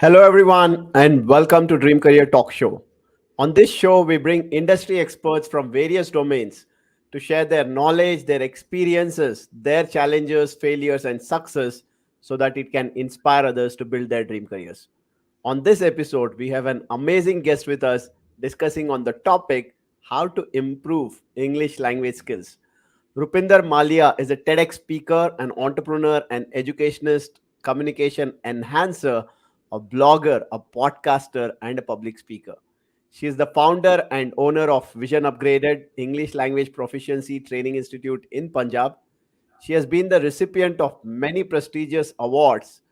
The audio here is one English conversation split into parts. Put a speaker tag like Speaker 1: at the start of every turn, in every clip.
Speaker 1: Hello, everyone, and welcome to Dream Career Talk Show. On this show, we bring industry experts from various domains to share their knowledge, their experiences, their challenges, failures, and success so that it can inspire others to build their dream careers. On this episode, we have an amazing guest with us discussing on the topic how to improve English language skills. Rupinder Maliya is a TEDx speaker, an entrepreneur, an educationist, communication enhancer, a blogger, a podcaster, and a public speaker. She is the founder and owner of Vision Upgraded English Language Proficiency Training Institute in Punjab. She has been the recipient of many prestigious awards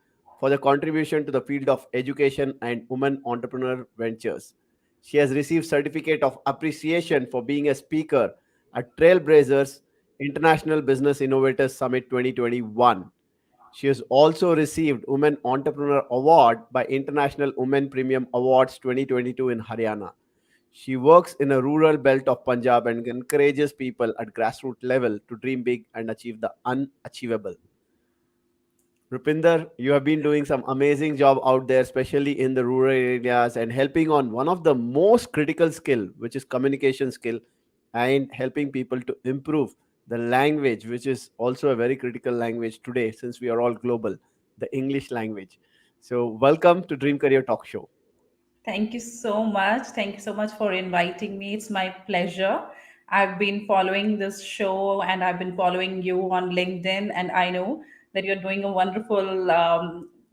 Speaker 1: for the contribution to the field of education and women entrepreneur ventures. She has received certificate of appreciation for being a speaker at Trailblazers International Business Innovators Summit 2021. She has also received Women Entrepreneur Award by International Women Premium Awards 2022 in Haryana. She works in a rural belt of Punjab and encourages people at grassroots level to dream big and achieve the unachievable. Rupinder, you have been doing some amazing job out there, especially in the rural areas and helping on one of the most critical skill, which is communication skill, and helping people to improve the language, which is also a very critical language today since we are all global, the English language. So, welcome to Dream Career Talk Show.
Speaker 2: Thank you so much. Thank you so much for inviting me. It's my pleasure. I've been following this show and I've been following you on LinkedIn, and I know that you're doing a wonderful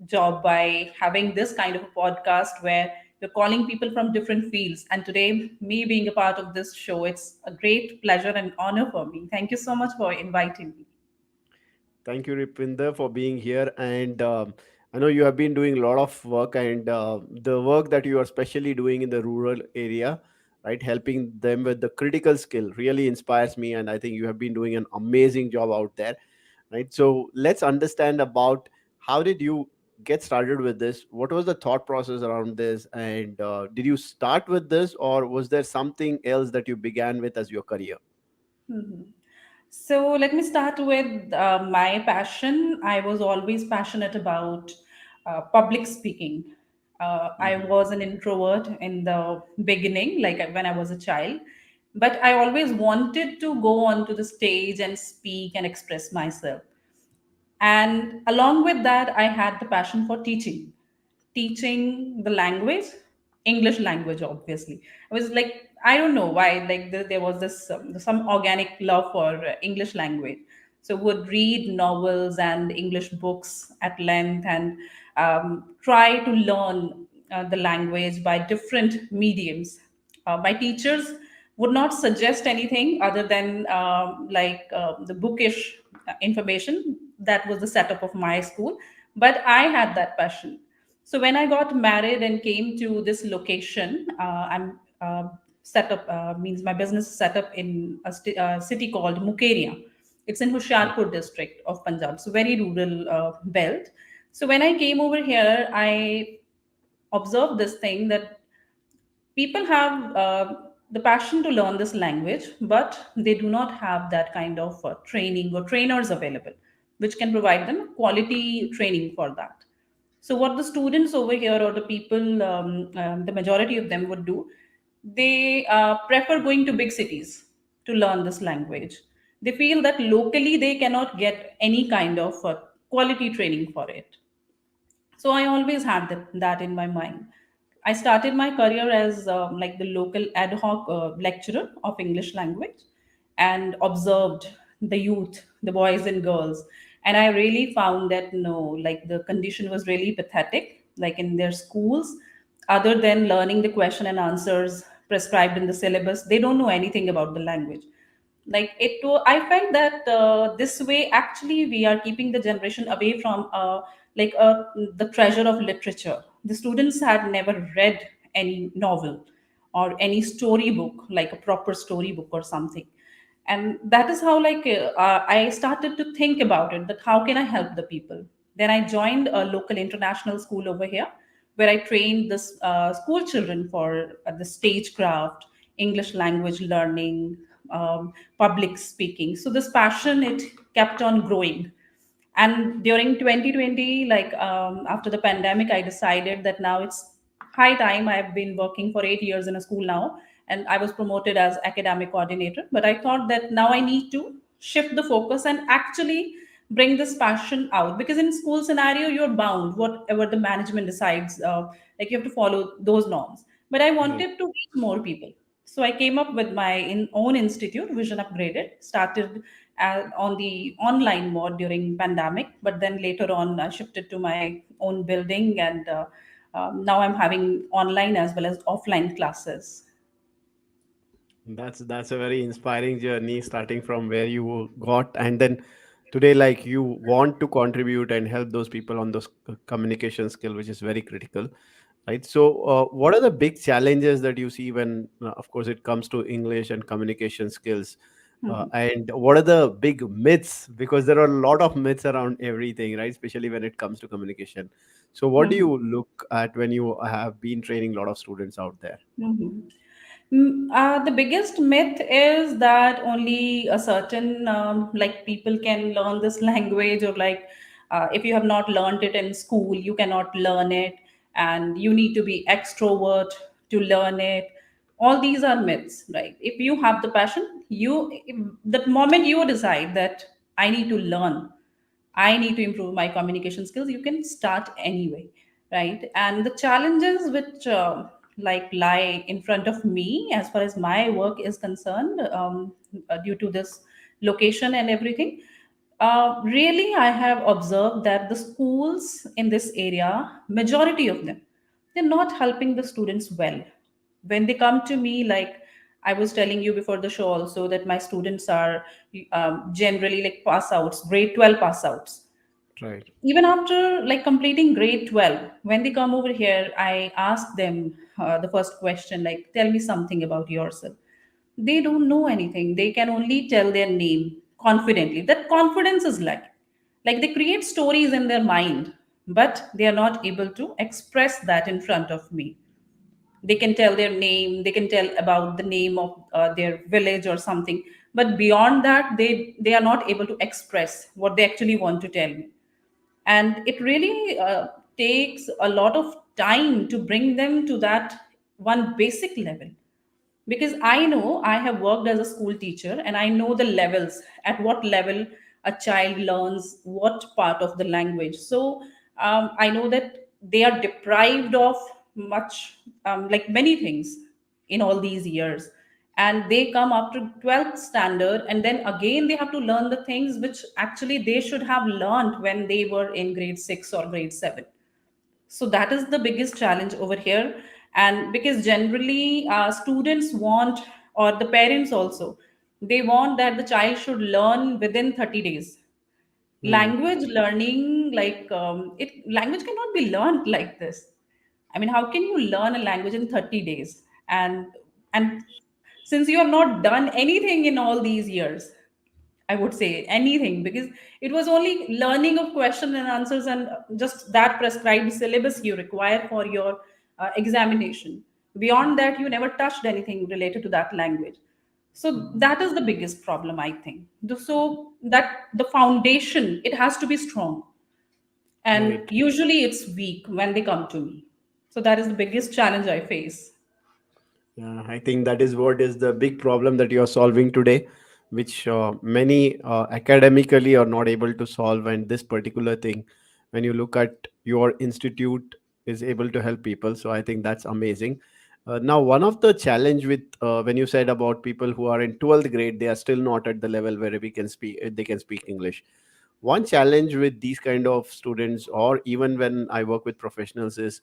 Speaker 2: job by having this kind of a podcast where you're calling people from different fields. And today, me being a part of this show, it's a great pleasure and honor for me. Thank you so much for inviting me.
Speaker 1: Thank you, Rupinder, for being here. And I know you have been doing a lot of work, and the work that you are especially doing in the rural area, right, helping them with the critical skill really inspires me. And I think you have been doing an amazing job out there, right? So let's understand about how did you get started with this? What was the thought process around this? And did you start with this, or was there something else that you began with as your career?
Speaker 2: Mhm. So let me start with my passion. I was always passionate about public speaking. I
Speaker 1: Hmm.
Speaker 2: was an introvert in the beginning, like when I was a child, but I always wanted to go onto the stage and speak and express myself. And along with that, I had the passion for teaching the language, English language, obviously. I was like, I don't know why, like there was this some organic love for English language. So would read novels and English books at length and try to learn the language by different mediums. My teachers would not suggest anything other than the bookish information. That was the setup of my school, but I had that passion. So when I got married and came to this location, I'm set up means my business is set up in a city called Mukeria. It's in Hoshiarpur district of Punjab, so very rural belt. So when I came over here, I observed this thing that people have the passion to learn this language, but they do not have that kind of training or trainers available, which can provide them quality training for that. So, what the students over here or the people, the majority of them would do, they prefer going to big cities to learn this language. They feel that locally they cannot get any kind of quality training for it. So I always had that in my mind. I started my career as like the local ad hoc lecturer of English language and observed the youth, the boys and girls. And I really found that no, like the condition was really pathetic, like in their schools, other than learning the question and answers prescribed in the syllabus, they don't know anything about the language. Like I felt that this way actually we are keeping the generation away from the treasure of literature. The students had never read any novel or any storybook, like a proper storybook or something. And that is how I started to think about it, that how can I help the people. Then I joined a local international school over here, where I trained this school children for the stagecraft, English language learning, public speaking. So this passion, it kept on growing. And during 2020, like after the pandemic, I decided that now it's high time. I've been working for 8 years in a school now, and I was promoted as academic coordinator. But I thought that now I need to shift the focus and actually bring this passion out, because in school scenario you're bound whatever the management decides, like you have to follow those norms. But I
Speaker 1: Right.
Speaker 2: wanted to reach more people, so I came up with my own institute, Vision Upgraded. Started on the online mode during pandemic, but then later on I shifted to my own building, and now I'm having online as well as offline classes.
Speaker 1: That's a very inspiring journey, starting from where you got, and then today, like, you want to contribute and help those people on those communication skill, which is very critical, right? So, what are the big challenges that you see when, of course, it comes to English and communication skills?
Speaker 2: Mhm.
Speaker 1: And what are the big myths? Because there are a lot of myths around everything, right? Especially when it comes to communication. So, what do
Speaker 2: Mhm.
Speaker 1: you look at when you have been training a lot of students out there?
Speaker 2: Mhm. The biggest myth is that only a certain like people can learn this language, or like if you have not learned it in school, you cannot learn it, and you need to be extrovert to learn it. All these are myths, right? If you have the passion, the moment you decide that I need to learn, I need to improve my communication skills, you can start anyway, right? And the challenges which like lie in front of me as far as my work is concerned, due to this location and everything, really I have observed that the schools in this area, majority of them, they're not helping the students well. When they come to me, like I was telling you before the show also, that my students are generally like pass outs, grade 12 pass outs.
Speaker 1: Right.
Speaker 2: Even after like completing grade 12, when they come over here, I ask them the first question, like, tell me something about yourself. They don't know anything. They can only tell their name confidently. That confidence is like they create stories in their mind, but they are not able to express that in front of me. They can tell their name, they can tell about the name of their village or something, but beyond that they are not able to express what they actually want to tell me. And it really takes a lot of time to bring them to that one basic level, because I know I have worked as a school teacher and I know the levels, at what level a child learns what part of the language. So I know that they are deprived of much, like many things in all these years, and they come up to 12th standard and then again they have to learn the things which actually they should have learned when they were in grade 6 or grade 7. So that is the biggest challenge over here. And because generally students want, or the parents also, they want that the child should learn within 30 days.
Speaker 1: Hmm.
Speaker 2: Language learning, like it language cannot be learned like this. I mean, how can you learn a language in 30 days? And since you have not done anything in all these years, I would say anything, because it was only learning of question and answers and just that prescribed syllabus you require for your examination. Beyond that, you never touched anything related to that language. So that is the biggest problem, I think. So that the foundation, it has to be strong, and
Speaker 1: Right.
Speaker 2: usually it's weak when they come to me. So that is the biggest challenge I face.
Speaker 1: Yeah, I think that is what is the big problem that you are solving today, which many academically are not able to solve. And this particular thing, when you look at your institute, is able to help people. So I think that's amazing. Now, one of the challenge with when you said about people who are in 12th grade, they are still not at the level where we can speak, they can speak English. One challenge with these kind of students, or even when I work with professionals, is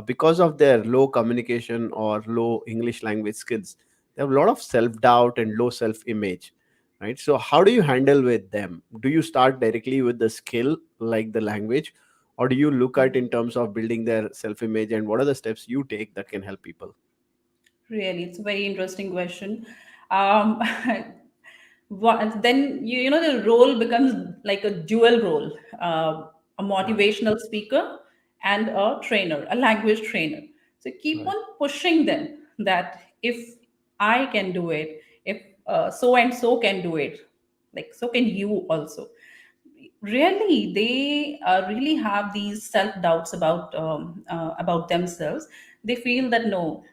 Speaker 1: because of their low communication or low English language skills, they have a lot of self-doubt and low self-image, right? So how do you handle with them? Do you start directly with the skill like the language, or do you look at in terms of building their self-image, and what are the steps you take that can help people?
Speaker 2: Really, it's a very interesting question. Um, then you know the role becomes like a dual role, a
Speaker 1: Right.
Speaker 2: motivational speaker and a trainer, a language trainer. So keep
Speaker 1: Right.
Speaker 2: on pushing them that if I can do it, if so and so can do it, like so can you also. Really, they really have these self doubts about themselves. They feel that no,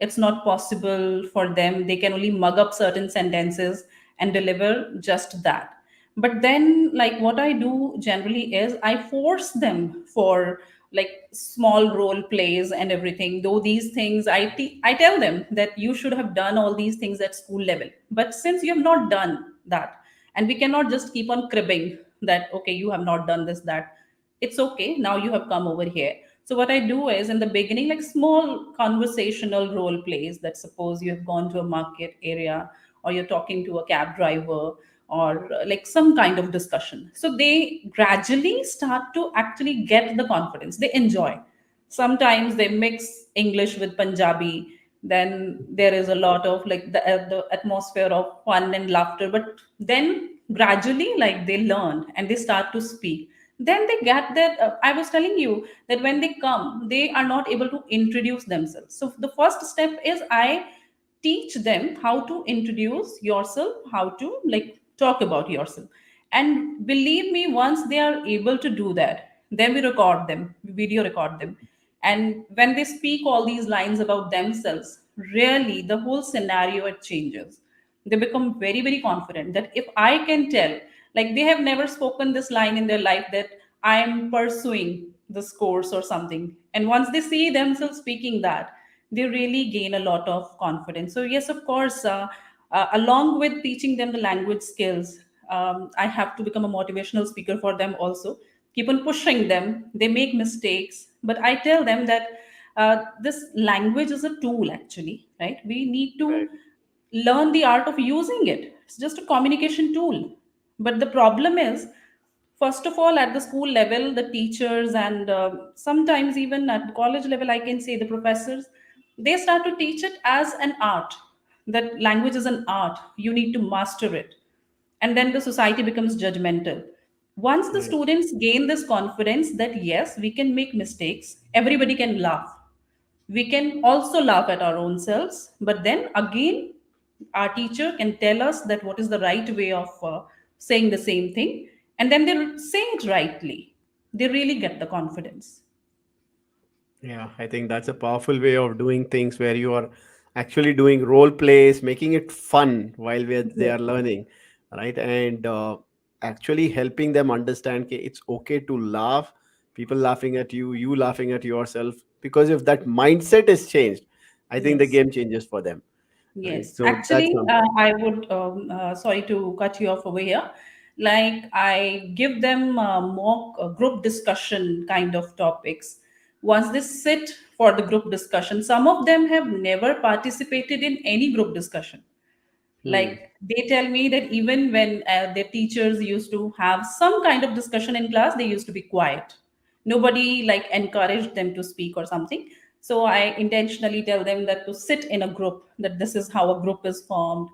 Speaker 2: it's not possible for them. They can only mug up certain sentences and deliver just that. But then, like, what I do generally is I force them for like small role plays and everything. Though these things I tell them that you should have done all these things at school level, but since you have not done that, and we cannot just keep on cribbing that okay, you have not done this, that it's okay, now you have come over here. So what I do is in the beginning, like small conversational role plays, that suppose you have gone to a market area, or you're talking to a cab driver, or like some kind of discussion, so they gradually start to actually get the confidence, they enjoy. Sometimes they mix English with Punjabi, then there is a lot of like the atmosphere of fun and laughter, but then gradually like they learn and they start to speak. Then they get that I was telling you that when they come, they are not able to introduce themselves. So the first step is I teach them how to introduce yourself, how to like talk about yourself. And believe me, once they are able to do that, then we record them, we video record them. And when they speak all these lines about themselves, really the whole scenario it changes. They become very, very confident that if I can tell, like they have never spoken this line in their life that I am pursuing this course or something. And once they see themselves speaking that, they really gain a lot of confidence. So yes, of course, along with teaching them the language skills, I have to become a motivational speaker for them also. Keep on pushing them. They make mistakes, but I tell them that this language is a tool, actually, right? We need to
Speaker 1: Right.
Speaker 2: learn the art of using it. It's just a communication tool. But the problem is, first of all, at the school level, the teachers and sometimes even at college level, I can say the professors, they start to teach it as an art. That language is an art. You need to master it. And then the society becomes judgmental. Once the
Speaker 1: Right.
Speaker 2: students gain this confidence that yes, we can make mistakes, everybody can laugh. We can also laugh at our own selves, but then again, our teacher can tell us that what is the right way of saying the same thing, and then they say it rightly. They really get the confidence.
Speaker 1: Yeah, I think that's a powerful way of doing things where you are actually doing role plays, making it fun while they
Speaker 2: Yes.
Speaker 1: are learning, right? And actually helping them understand that it's okay to laugh, people laughing at you, you laughing at yourself. Because if that mindset is changed, I think the
Speaker 2: Yes.
Speaker 1: game changes for them, right?
Speaker 2: Yes,
Speaker 1: So that's
Speaker 2: actually,
Speaker 1: something.
Speaker 2: I would, sorry to cut you off over here. Like, I give them mock group discussion kind of topics. Once they sit for the group discussion, some of them have never participated in any group discussion.
Speaker 1: Hmm.
Speaker 2: Like they tell me that even when their teachers used to have some kind of discussion in class, they used to be quiet. Nobody like encouraged them to speak or something. So I intentionally tell them that to sit in a group, that this is how a group is formed.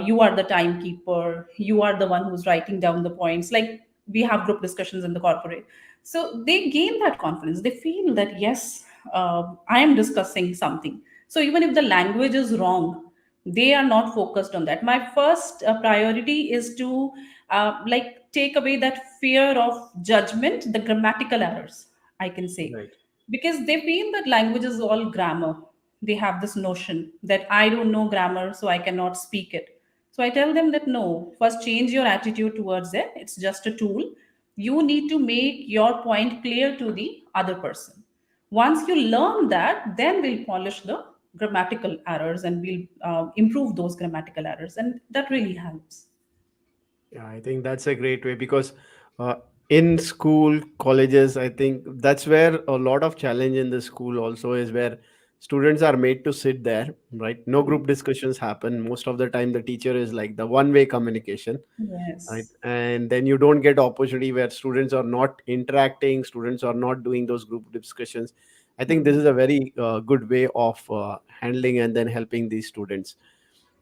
Speaker 2: You are the timekeeper, you are the one who's writing down the points, like we have group discussions in the corporate. So they gain that confidence, they feel that yes, I am discussing something. So even if the language is wrong, they are not focused on that. My first priority is to like take away that fear of judgment, the grammatical errors, I can say.
Speaker 1: Right.
Speaker 2: Because they feel that language is all grammar. They have this notion that I don't know grammar, so I cannot speak it. So I tell them that no, first change your attitude towards it. It's just a tool. You need to make your point clear to the other person. Once you learn that, then we'll polish the grammatical errors and we'll improve those grammatical errors, and that really helps.
Speaker 1: Yeah, I think that's a great way because uh, in school, colleges, I think that's where a lot of challenge in the school also is where students are made to sit there, right? No group discussions happen. Most of the time, the teacher is like the one-way communication, right?
Speaker 2: Yes.
Speaker 1: And then you don't get opportunity where students are not interacting, students are not doing those group discussions. I think this
Speaker 2: Mhm.
Speaker 1: is a very good way of handling and then helping these students,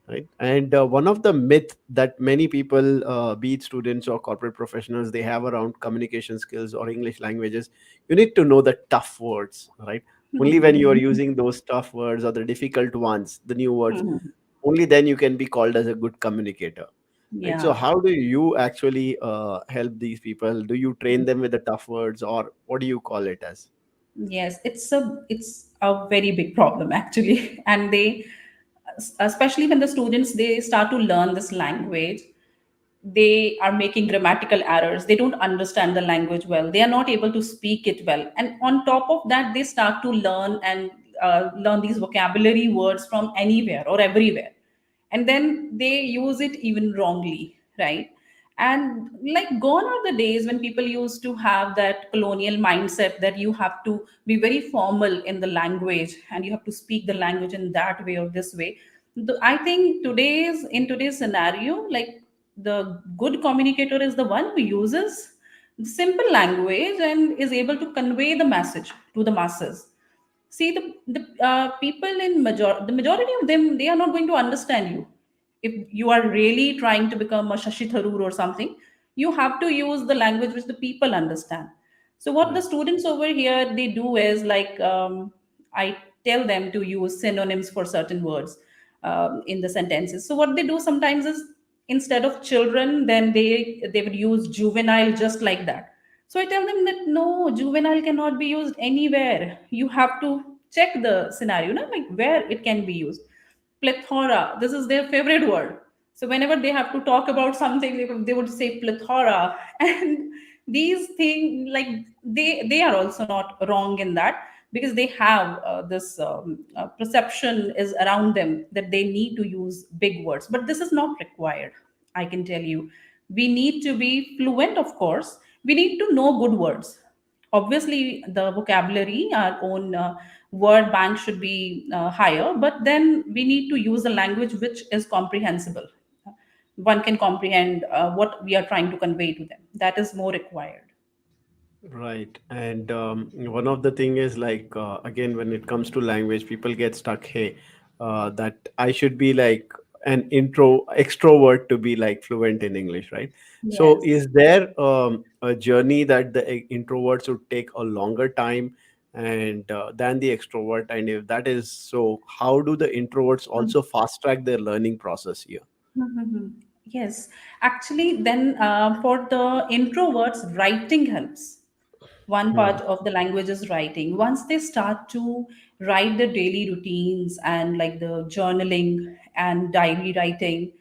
Speaker 1: right? And one of the myth that many people, be it students or corporate professionals, they have around communication skills or English languages, you need to know the tough words, right? Only when you are using those tough words or the difficult ones, the new words,
Speaker 2: Mhm.
Speaker 1: only then you can be called as a good communicator. Right. So
Speaker 2: Yeah.
Speaker 1: how do you actually help these people? Do you train them with the tough words, or what do you call it as?
Speaker 2: Yes, it's a very big problem actually, and they, especially when the students they start to learn this language, they are making grammatical errors. They don't understand the language well. They are not able to speak it well, and on top of that, they start to learn and learn these vocabulary words from anywhere or everywhere, and then they use it even wrongly, right? And like gone are the days when people used to have that colonial mindset that you have to be very formal in the language and you have to speak the language in that way or this way. I think today's scenario, like the good communicator is the one who uses simple language and is able to convey the message to the masses. See, the people the majority of them, they are not going to understand you. If you are really trying to become a Shashi Tharoor or something, you have to use the language which the people understand. So what the
Speaker 1: Right.
Speaker 2: students over here they do is like, I tell them to use synonyms for certain words in the sentences. So what they do sometimes is, instead of children, then they would use juvenile just like that. So I tell them that no, juvenile cannot be used anywhere. You have to check the scenario, no? Like where it can be used. Plethora, this is their favorite word. So whenever they have to talk about something, they would say plethora. And these things, like they are also not wrong in that, because they have this perception is around them that they need to use big words. But this is not required, I can tell you. We need to be fluent, of course. We need to know good words. Obviously, the vocabulary, our own word bank should be higher, but then we need to use a language which is comprehensible. One can comprehend what we are trying to convey to them. That is more required.
Speaker 1: Right. And one of the thing is like again, when it comes to language, people get stuck. Hey, that I should be like an extrovert to be like fluent in English, right? So,
Speaker 2: Yes.
Speaker 1: is there a journey that the introverts would take a longer time and than the extrovert? And if that is so, how do the introverts also fast track their learning process here?
Speaker 2: Mhm. Yes, actually, then for the introverts, writing helps. One
Speaker 1: Hmm.
Speaker 2: part of the language is writing. Once they start to write the daily routines and like the journaling and diary writing,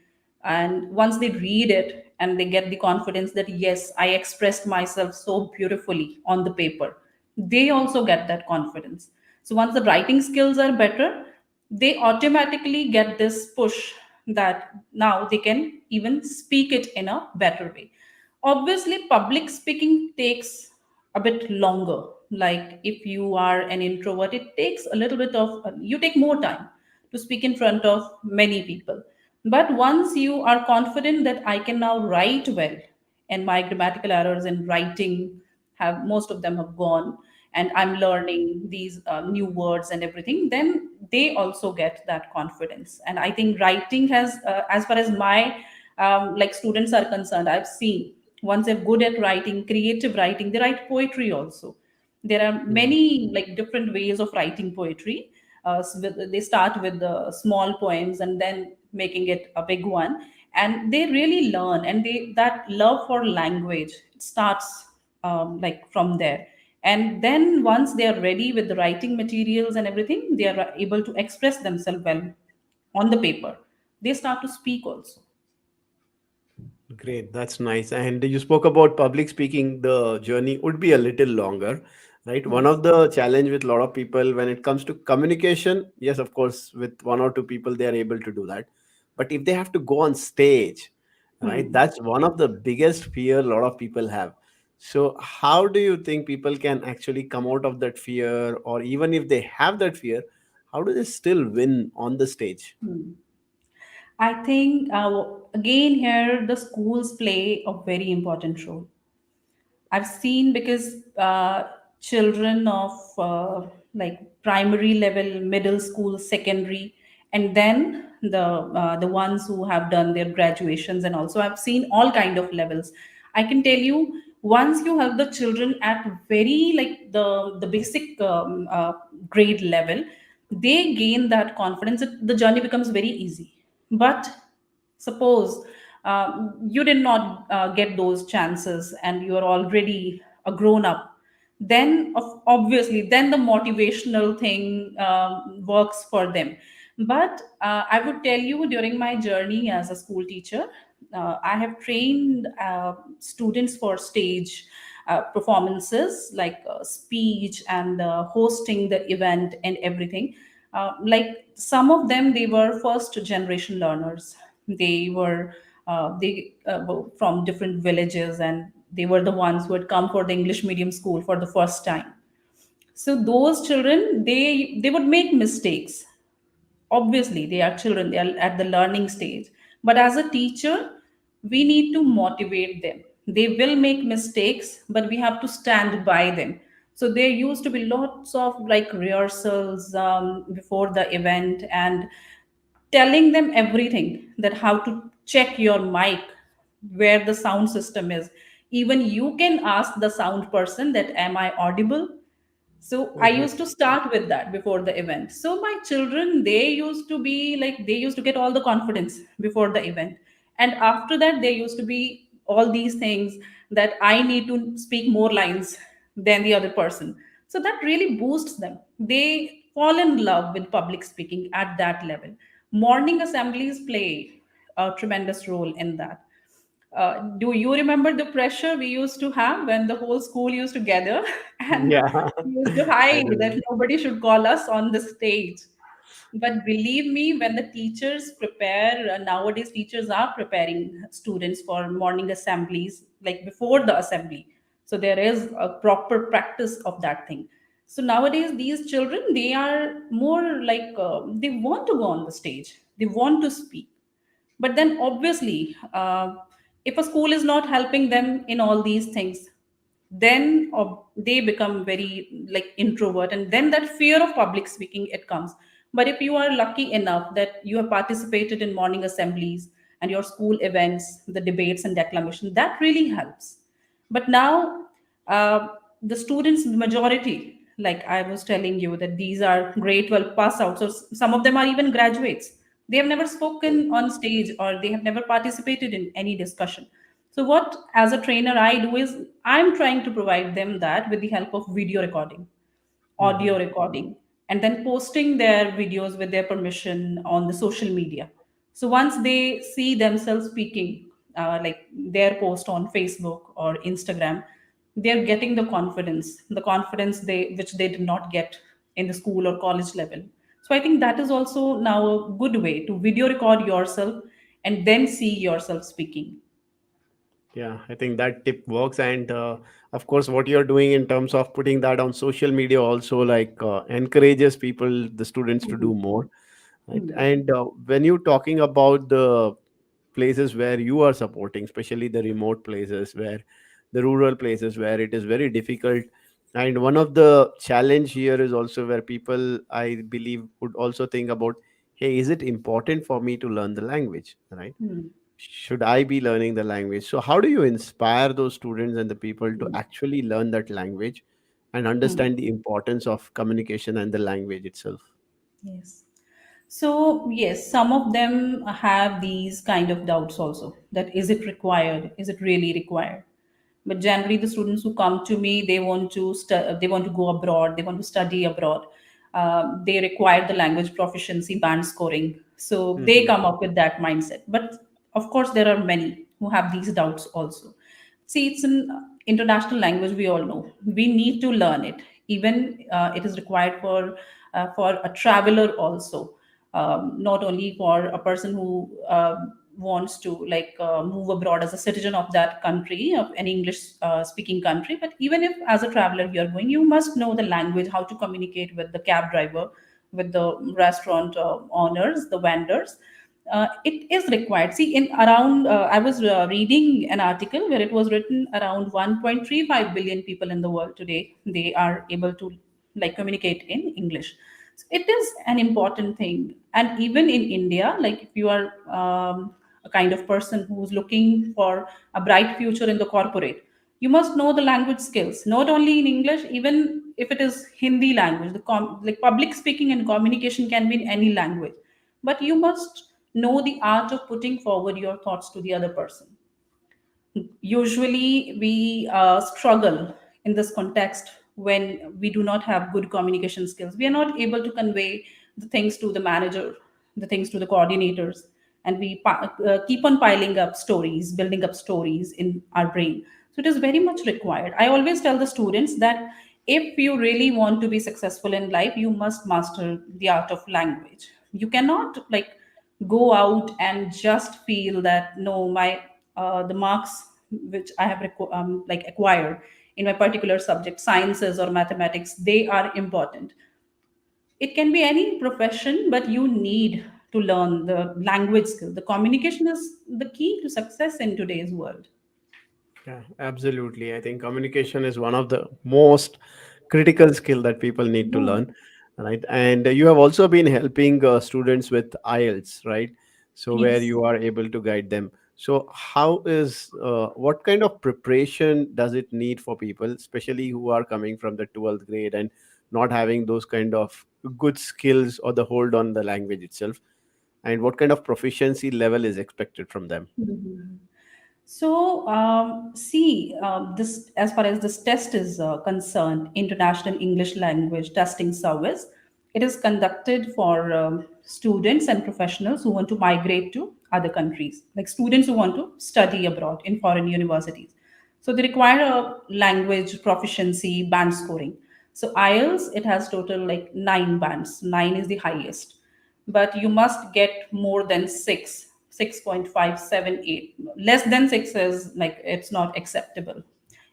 Speaker 2: and once they read it and they get the confidence that yes, I expressed myself so beautifully on the paper, they also get that confidence. So once the writing skills are better, they automatically get this push that now they can even speak it in a better way. Obviously, public speaking takes a bit longer. Like if you are an introvert, it takes a little bit of, you take more time to speak in front of many people. But once you are confident that I can now write well, and my grammatical errors in writing have, most of them have gone, and I'm learning these new words and everything, then they also get that confidence. And I think writing has, as far as my like students are concerned, I've seen once they're good at writing, creative writing, they write poetry also. There are many like different ways of writing poetry. They start with the small poems and then making it a big one, and they really learn, and they, that love for language starts like from there. And then once they are ready with the writing materials and everything, they are able to express themselves well on the paper. They start to speak also.
Speaker 1: Great, that's nice. And you spoke about public speaking, the journey would be a little longer, right? One
Speaker 2: Yes.
Speaker 1: of the challenge with a lot of people when it comes to communication, yes, of course, with one or two people, they are able to do that. But if they have to go on stage, right,
Speaker 2: Hmm.
Speaker 1: that's one of the biggest fear a lot of people have. So how do you think people can actually come out of that fear, or even if they have that fear, how do they still win on the stage?
Speaker 2: Hmm. I think again here the schools play a very important role. I've seen, because children of like primary level, middle school, secondary, and then the ones who have done their graduations, and also I've seen all kind of levels. I can tell you, once you have the children at very like the basic grade level, they gain that confidence. The journey becomes very easy. But suppose you did not get those chances and you are already a grown up, then obviously then the motivational thing works for them. But I would tell you, during my journey as a school teacher, I have trained students for stage performances, like speech and hosting the event and everything. Like some of them, they were first generation learners. They were from different villages, and they were the ones who had come for the English medium school for the first time. So those children, they would make mistakes. Obviously they are children, they are at the learning stage, but as a teacher we need to motivate them. They will make mistakes, but we have to stand by them. So there used to be lots of like rehearsals before the event, and telling them everything, that how to check your mic, where the sound system is. Even you can ask the sound person that am I audible. So I
Speaker 1: Mhm.
Speaker 2: used to start with that before the event. So my children, they used to be like, they used to get all the confidence before the event. And after that, there used to be all these things that I need to speak more lines than the other person. So that really boosts them. They fall in love with public speaking at that level. Morning assemblies play a tremendous role in that. Do you remember the pressure we used to have when the whole school used to gather and
Speaker 1: Yeah,
Speaker 2: we used to
Speaker 1: I
Speaker 2: hide that
Speaker 1: remember.
Speaker 2: nobody should call us on the stage? But believe me, when the teachers prepare, nowadays teachers are preparing students for morning assemblies, like before the assembly. So there is a proper practice of that thing. So nowadays, these children, they are more like they want to go on the stage, they want to speak. But then obviously, if a school is not helping them in all these things, then they become very like introvert, and then that fear of public speaking, it comes. But if you are lucky enough that you have participated in morning assemblies and your school events, the debates and declamation, that really helps. But now, uh, the students, the majority, like I was telling you, that these are grade 12 pass outs, or some of them are even graduates. They have never spoken on stage, or they have never participated in any discussion. So, what as a trainer I do is I'm trying to provide them that with the help of video recording, audio
Speaker 1: Mhm.
Speaker 2: recording, and then posting their videos with their permission on the social media. So once they see themselves speaking, like their post on Facebook or Instagram, they're getting the confidence they which they did not get in the school or college level. So I think that is also now a good way to video record yourself and then see yourself speaking.
Speaker 1: Yeah, I think that tip works. And of course, what you're doing in terms of putting that on social media also like encourages people, the students to do
Speaker 2: Mhm.
Speaker 1: more. Right.
Speaker 2: Mhm.
Speaker 1: And when you're talking about the places where you are supporting, especially the remote places, where the rural places where it is very difficult, and one of the challenge here is also where people, I believe, would also think about, hey, is it important for me to learn the language, right?
Speaker 2: Mhm.
Speaker 1: Should I be learning the language? So how do you inspire those students and the people to
Speaker 2: Mhm.
Speaker 1: actually learn that language and
Speaker 2: Mhm.
Speaker 1: understand the importance of communication and the language itself?
Speaker 2: Yes. So, yes, some of them have these kind of doubts also, that is it required? Is it really required? But generally, the students who come to me, they want to they want to go abroad, they want to study abroad. They require the language proficiency, band scoring. So they
Speaker 1: Mhm.
Speaker 2: come up with that mindset. But of course, there are many who have these doubts also. See, it's an international language. We all know we need to learn it. Even it is required for a traveler also, not only for a person who wants to like move abroad as a citizen of that country, of an English speaking country, but even if as a traveler you are going, you must know the language, how to communicate with the cab driver, with the restaurant owners, the vendors. It is required. See, in around, I was reading an article where it was written around 1.35 billion people in the world today, they are able to like communicate in English. So it is an important thing. And even in India, like if you are a kind of person who's looking for a bright future in the corporate, you must know the language skills, not only in English, even if it is Hindi language, like public speaking and communication can be in any language, but you must know the art of putting forward your thoughts to the other person. Usually we struggle in this context when we do not have good communication skills. We are not able to convey the things to the manager, the things to the coordinators, and we keep on piling up stories, building up stories in our brain. So it is very much required. I always tell the students that if you really want to be successful in life, you must master the art of language. You cannot like go out and just feel that no, my the marks which I have like acquired in my particular subject, sciences or mathematics, they are important. It can be any profession, but you need to learn the language skill. The communication is the key to success in today's world.
Speaker 1: Yeah, absolutely. I think communication is one of the most critical skill that people need to
Speaker 2: Yeah.
Speaker 1: learn, right? And you have also been helping students with IELTS, right? So where
Speaker 2: Yes.
Speaker 1: you are able to guide them. So how is what kind of preparation does it need for people, especially who are coming from the 12th grade and not having those kind of good skills or the hold on the language itself? And what kind of proficiency level is expected from them?
Speaker 2: Mhm. So, see, this as far as this test is concerned, International English Language Testing Service, it is conducted for students and professionals who want to migrate to other countries, like students who want to study abroad in foreign universities. So they require a language proficiency band scoring. So IELTS, it has total like 9 bands. 9 is the highest, but you must get more than 6.578. Less than 6 is like it's not acceptable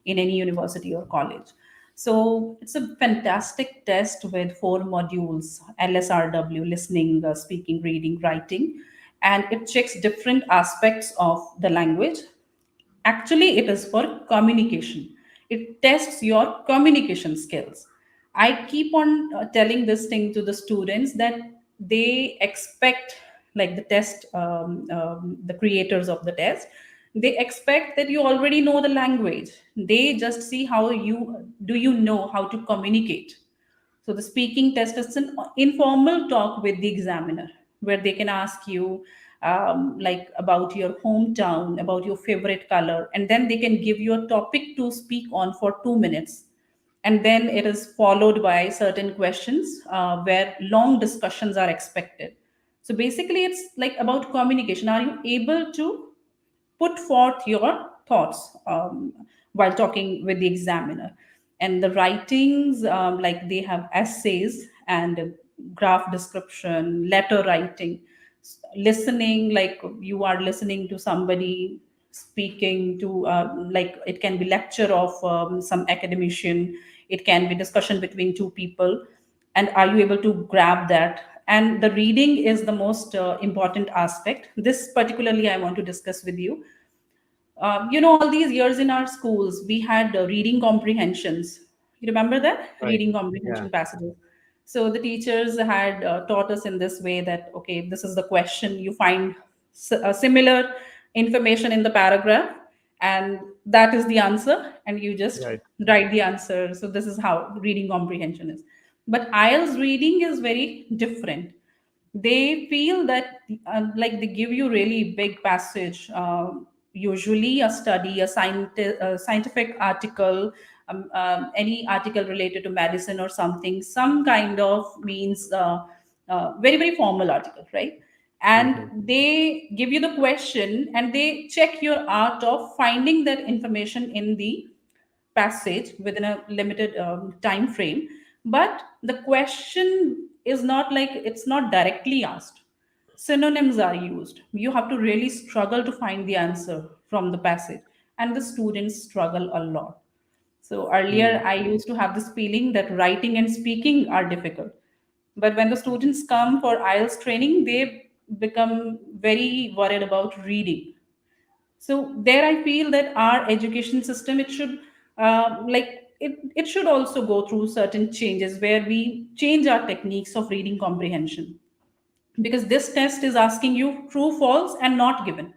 Speaker 2: in any university or college. So it's a fantastic test with 4 modules: LSRW, listening, speaking, reading, writing, and it checks different aspects of the language. Actually, it is for communication. It tests your communication skills. I keep on telling this thing to the students that they expect, like the test, the creators of the test, they expect that you already know the language. They just see how you know how to communicate. So the speaking test is an informal talk with the examiner where they can ask you like about your hometown, about your favorite color, and then they can give you a topic to speak on for 2 minutes. And then it is followed by certain questions where long discussions are expected. So basically, it's like about communication. Are you able to put forth your thoughts while talking with the examiner? And the writings, like they have essays and graph description, letter writing, listening, like you are listening to somebody speaking to, like it can be lecture of some academician, it can be discussion between two people, and are you able to grab that? And the reading is the most important aspect. This particularly I want to discuss with you. All these years in our schools, we had reading comprehensions. You remember that?
Speaker 1: Right.
Speaker 2: Reading
Speaker 1: Yeah.
Speaker 2: comprehension passages. So the teachers had taught us in this way that, okay, this is the question. You find similar information in the paragraph, and that is the answer, and you just
Speaker 1: Right.
Speaker 2: write the answer. So this is how reading comprehension is. But IELTS reading is very different. They feel that like they give you really big passage, usually a study, a scientific article, any article related to medicine or something, some kind of means very very formal article, right? And
Speaker 1: Mhm.
Speaker 2: they give you the question and they check your art of finding that information in the passage within a limited time frame. But the question is not like it's not directly asked. Synonyms are used. You have to really struggle to find the answer from the passage, and the students struggle a lot. So earlier
Speaker 1: Mm.
Speaker 2: I used to have this feeling that writing and speaking are difficult, but when the students come for IELTS training, they become very worried about reading. So there I feel that our education system, it should it should also go through certain changes where we change our techniques of reading comprehension, because this test is asking you true false and not given,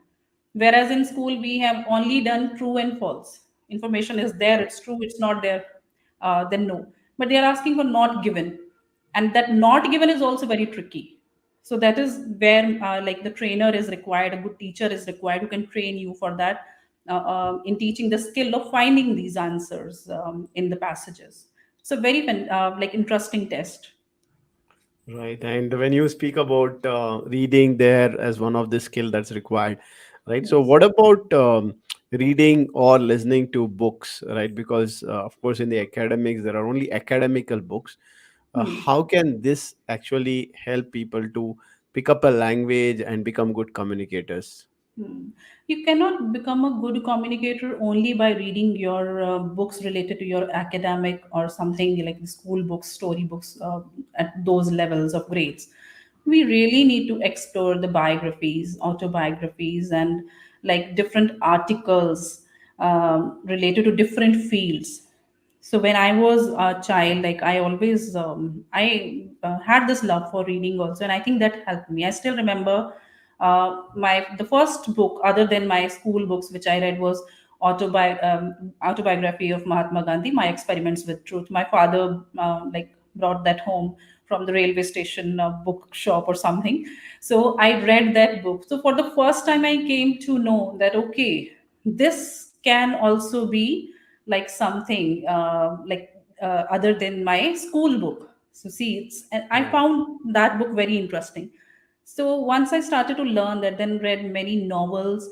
Speaker 2: whereas in school we have only done true and false. Information is there, it's true, it's not there, then no. But they are asking for not given, and that not given is also very tricky. So that is where like the trainer is required, a good teacher is required who can train you for that, in teaching the skill of finding these answers in the passages. It's a very like interesting test.
Speaker 1: Right. And when you speak about reading there as one of the skill that's required, right? So
Speaker 2: Yes.
Speaker 1: what about reading or listening to books, right? Because of course in the academics there are only academical books.
Speaker 2: Hmm.
Speaker 1: How can this actually help people to pick up a language and become good communicators?
Speaker 2: Hmm. You cannot become a good communicator only by reading your books related to your academic or something like the school books, story books, at those levels of grades. We really need to explore the biographies, autobiographies, and like different articles related to different fields. So when I was a child, like I always I had this love for reading also, and I think that helped me. I still remember my the first book other than my school books which I read was autobiography of Mahatma Gandhi, My Experiments with Truth. My father like brought that home from the railway station bookshop or something. So I read that book. So for the first time, I came to know that okay, this can also be like something other than my school book. So see, it's and I
Speaker 1: Right.
Speaker 2: found that book very interesting. So once I started to learn that, then read many novels.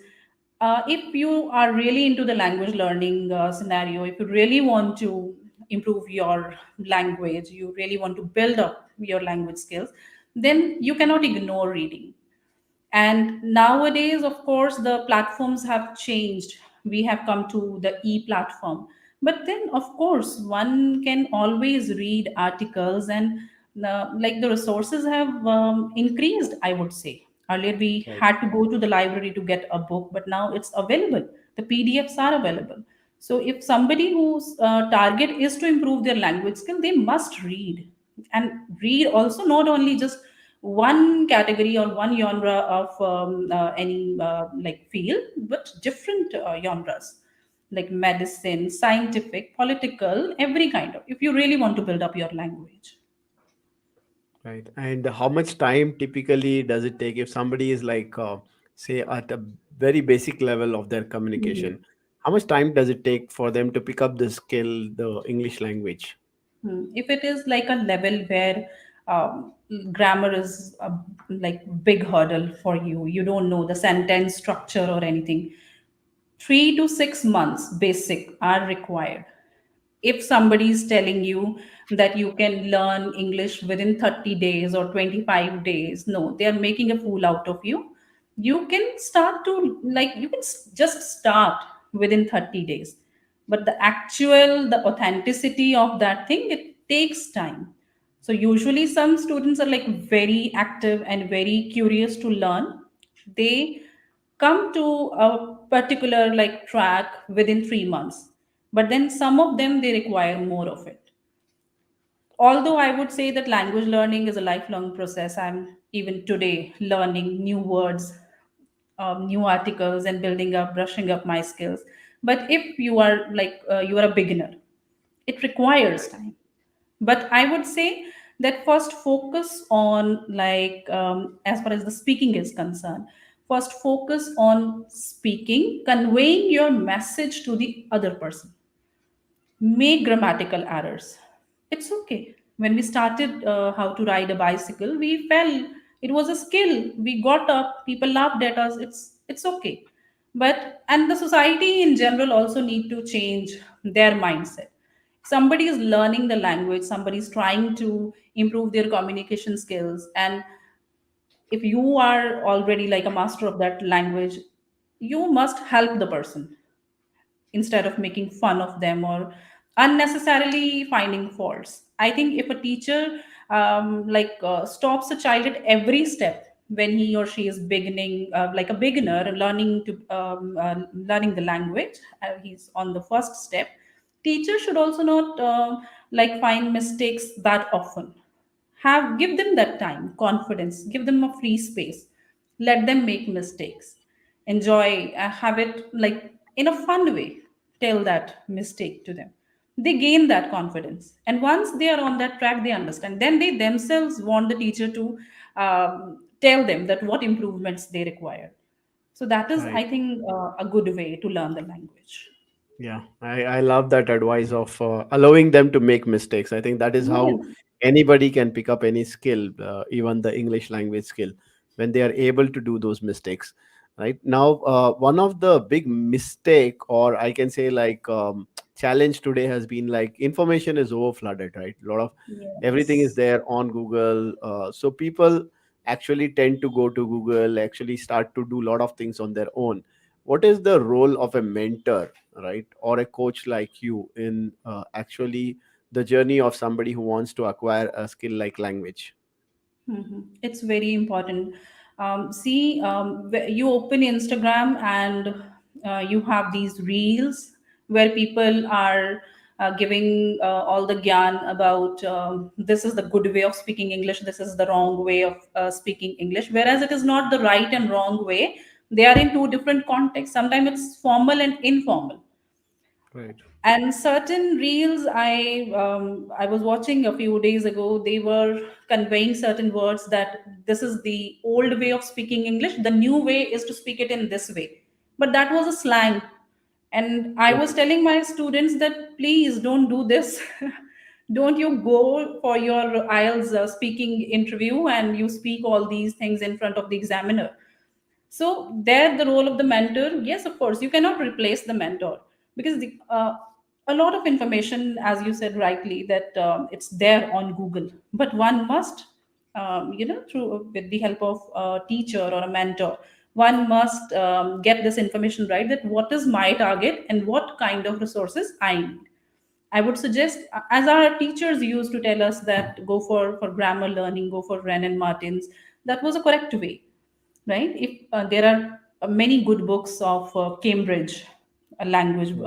Speaker 2: If you are really into the language learning scenario, if you really want to improve your language, you really want to build up your language skills, then you cannot ignore reading. And nowadays, of course, the platforms have changed. We have come to the e platform. But then, of course, one can always read articles, and like the resources have increased, I would say. Earlier, we
Speaker 1: Right.
Speaker 2: had to go to the library to get a book, but now it's available. The PDFs are available. So, if somebody whose target is to improve their language skill, they must read, and read also not only just one category or one genre of any like field, but different genres like medicine, scientific, political, every kind of, if you really want to build up your language.
Speaker 1: Right. And how much time typically does it take if somebody is like, say, at a very basic level of their
Speaker 2: Mhm.
Speaker 1: communication? How much time does it take for them to pick up the skill, the English language?
Speaker 2: If it is like a level where grammar is a like big hurdle for you, you don't know the sentence structure or anything, 3 to 6 months basic are required. If somebody is telling you that you can learn English within 30 days or 25 days, no, they are making a fool out of you. You can start to like you can just start within 30 days, but the actual the authenticity of that thing, it takes time. So usually some students are like very active and very curious to learn. They come to a particular like track within 3 months, but then some of them they require more of it. Although I would say that language learning is a lifelong process. I'm even today learning new words, new articles, and building up, brushing up my skills. But if you are like you are a beginner, it requires time. But I would say that first focus on like as far as the speaking is concerned, first focus on speaking, conveying your message to the other person. Make grammatical errors. It's okay. When we started how to ride a bicycle, we fell. It was a skill. We got up. People laughed at us. It's okay. But and the society in general also need to change their mindset. Somebody is learning the language. Somebody is trying to improve their communication skills, and if you are already like a master of that language, you must help the person instead of making fun of them or unnecessarily finding faults. I think if a teacher stops a child at every step when he or she is beginning, like a beginner learning to learning the language, he's on the first step. Teacher should also not like find mistakes that often. Have give them that time, confidence, give them a free space, let them make mistakes, enjoy, have it like in a fun way, tell that mistake to them. They gain that confidence, and once they are on that track, they understand, then they themselves want the teacher to tell them that what improvements they require. So that is,
Speaker 1: Right.
Speaker 2: I think, a good way to learn the language.
Speaker 1: Yeah, I love that advice of allowing them to make mistakes. I think that is how
Speaker 2: Yes.
Speaker 1: anybody can pick up any skill, even the English language skill, when they are able to do those mistakes. Right now, one of the big mistake, or I can say like challenge today has been like information is over flooded. Right, a lot of everything is
Speaker 2: Yes.
Speaker 1: there on Google, so people actually tend to go to Google, actually start to do a lot of things on their own. What is the role of a mentor, right, or a coach like you in actually the journey of somebody who wants to acquire a skill like language?
Speaker 2: It's very important. See, you open Instagram and you have these reels where people are giving all the gyan about this is the good way of speaking English, this is the wrong way of speaking English, whereas it is not the right and wrong way. They are in two different contexts. Sometimes it's formal and informal.
Speaker 1: Right.
Speaker 2: And certain reels I was watching a few days ago, they were conveying certain words that this is the old way of speaking English, the new way is to speak it in this way, but that was a slang. And I was
Speaker 1: Right.
Speaker 2: telling my students that please don't do this. Don't you go for your IELTS speaking interview and you speak all these things in front of the examiner. So there, the role of the mentor, yes, of course, you cannot replace the mentor, because a lot of information, as you said rightly, that it's there on Google. But one must, through with the help of a teacher or a mentor, one must get this information right. That what is my target and what kind of resources I need. I would suggest, as our teachers used to tell us, that go for grammar learning, go for Wren and Martin's. That was a correct way, right? If there are many good books of Cambridge language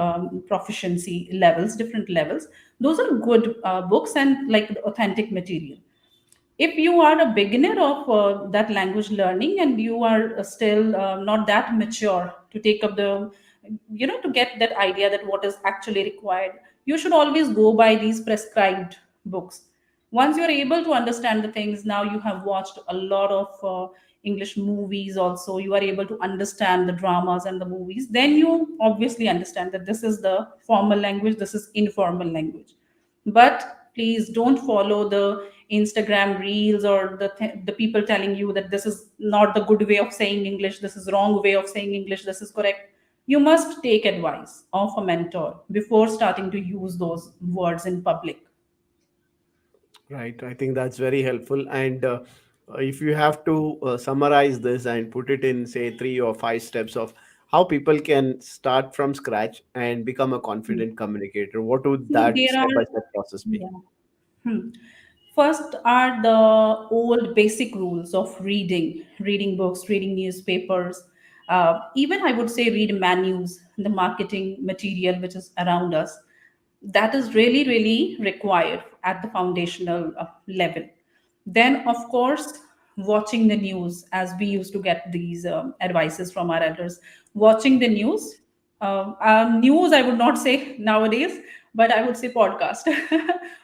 Speaker 2: proficiency levels, different levels, those are good books and like authentic material. If you are a beginner of that language learning and you are still not that mature to take up the, to get that idea that what is actually required, you should always go by these prescribed books. Once you're able to understand the things, now you have watched a lot of English movies also, you are able to understand the dramas and the movies, then you obviously understand that this is the formal language, this is informal language. But please don't follow the Instagram reels or the people telling you that this is not the good way of saying English, this is wrong way of saying English, this is correct. You must take advice of a mentor before starting to use those words in public.
Speaker 1: Right. I think that's very helpful. And if you have to summarize this and put it in, say, 3 or 5 steps of how people can start from scratch and become a confident communicator, what would
Speaker 2: See,
Speaker 1: that
Speaker 2: there
Speaker 1: step
Speaker 2: are,
Speaker 1: by step process be?
Speaker 2: yeah. Hmm. First are the old basic rules of reading books, reading newspapers, even I would say read menus, the marketing material which is around us. That is really, really required at the foundational level. Then, of course, watching the news, as we used to get these advices from our elders, watching the news. News, I would not say nowadays, but I would say podcast.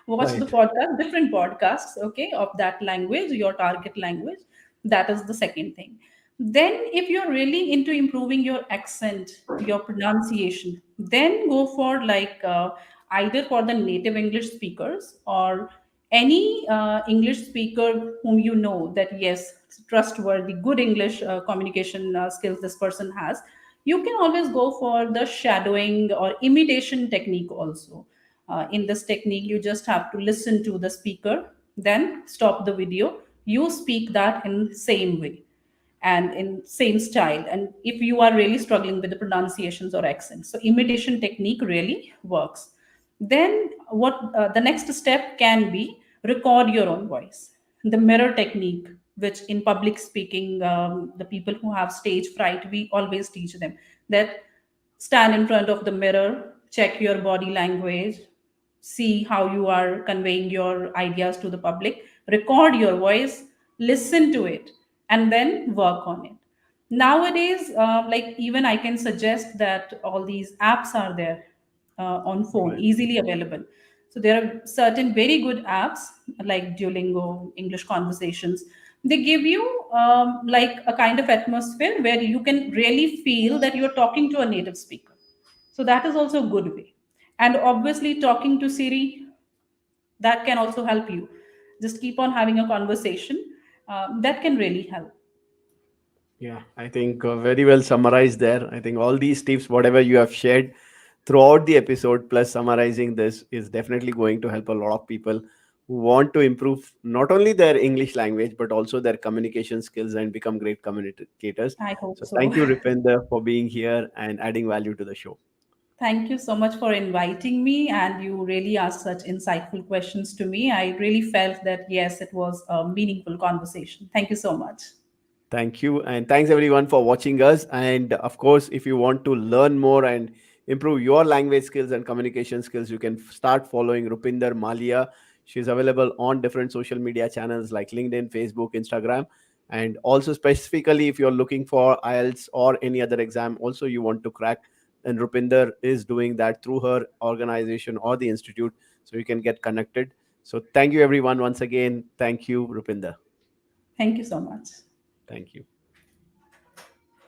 Speaker 2: Watch the
Speaker 1: Right.
Speaker 2: podcast, different podcasts, okay, of that language, your target language. That is the second thing. Then, if you're really into improving your accent, your pronunciation, then go for like either for the native English speakers or any English speaker whom you know that yes, trustworthy, good English communication skills this person has. You can always go for the shadowing or imitation technique also. In this technique, you just have to listen to the speaker, then stop the video. You speak that in same way and in same style. And if you are really struggling with the pronunciations or accents, so imitation technique really works. Then what the next step can be, record your own voice. The mirror technique, which in public speaking, the people who have stage fright, we always teach them that stand in front of the mirror, check your body language, see how you are conveying your ideas to the public, record your voice, listen to it, and then work on it. Nowadays, like even I can suggest that all these apps are there on phone,
Speaker 1: Right.
Speaker 2: easily available. So there are certain very good apps like Duolingo, English Conversations. They give you like a kind of atmosphere where you can really feel that you're talking to a native speaker. So that is also a good way. And obviously, talking to Siri, that can also help you. Just keep on having a conversation. That can really help.
Speaker 1: Yeah, I think very well summarized there. I think all these tips, whatever you have shared throughout the episode, plus summarizing this, is definitely going to help a lot of people who want to improve not only their English language, but also their communication skills and become great communicators.
Speaker 2: I hope
Speaker 1: So
Speaker 2: so.
Speaker 1: thank you, Rupinder, for being here and adding value to the show.
Speaker 2: Thank you so much for inviting me, and you really asked such insightful questions to me. I really felt that, yes, it was a meaningful conversation. Thank you so much.
Speaker 1: Thank you. And thanks everyone for watching us. And of course, if you want to learn more and improve your language skills and communication skills, you can start following Rupinder Maliya. She's available on different social media channels like LinkedIn, Facebook, Instagram. And also, specifically, if you're looking for IELTS or any other exam, also you want to crack, and Rupinder is doing that through her organization or the institute. So you can get connected. So thank you, everyone. Once again, thank you, Rupinder.
Speaker 2: Thank you so much.
Speaker 1: Thank you.